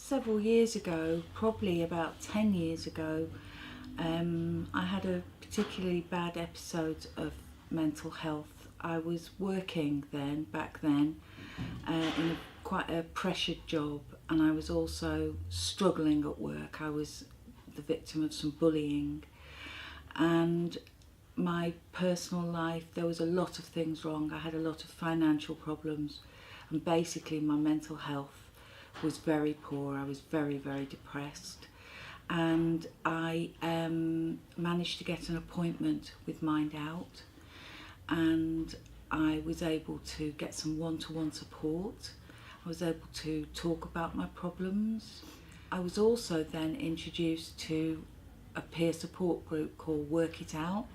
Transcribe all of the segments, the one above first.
Several years ago, probably about 10 years ago, I had a particularly bad episode of mental health. I was working back then, in quite a pressured job, and I was also struggling at work. I was the victim of some bullying, and my personal life, there was a lot of things wrong. I had a lot of financial problems, and basically my mental health was very poor. I was very, very depressed, and I managed to get an appointment with MindOut, and I was able to get some one-to-one support. I was able to talk about my problems. I was also then introduced to a peer support group called Work It Out,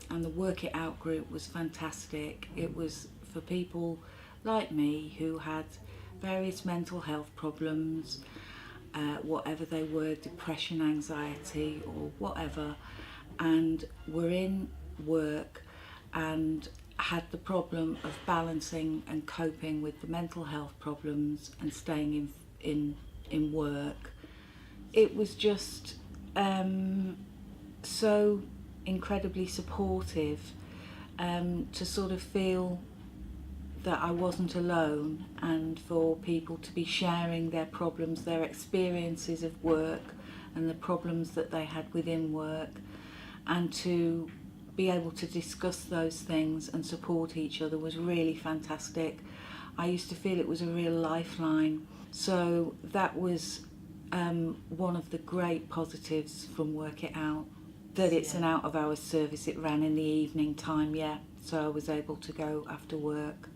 and the Work It Out group was fantastic. It was for people like me who had various mental health problems, whatever they were, depression, anxiety or whatever, and were in work and had the problem of balancing and coping with the mental health problems and staying in work. It was just so incredibly supportive, to sort of feel that I wasn't alone, and for people to be sharing their problems, their experiences of work and the problems that they had within work, and to be able to discuss those things and support each other was really fantastic. I used to feel it was a real lifeline. So that was one of the great positives from Work It Out, that it's an out of hours service. It ran in the evening time, so I was able to go after work.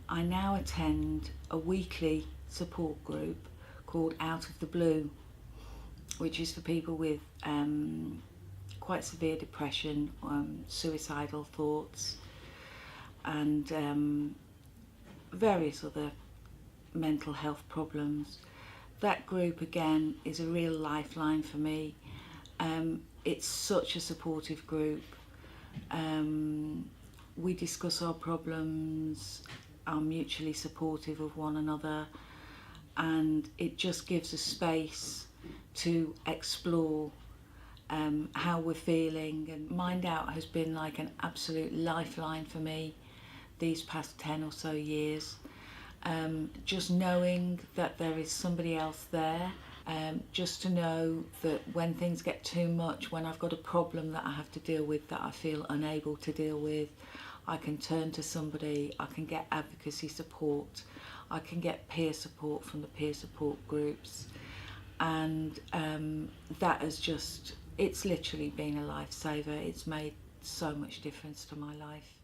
I now attend a weekly support group called Out of the Blue, which is for people with quite severe depression, suicidal thoughts, and various other mental health problems. That group again is a real lifeline for me. It's such a supportive group. We discuss our problems, are mutually supportive of one another, and it just gives a space to explore how we're feeling. And MindOut has been like an absolute lifeline for me these past 10 or so years. Just knowing that there is somebody else there, just to know that when things get too much, when I've got a problem that I have to deal with that I feel unable to deal with, I can turn to somebody, I can get advocacy support, I can get peer support from the peer support groups, and that has just, it's literally been a lifesaver. It's made so much difference to my life.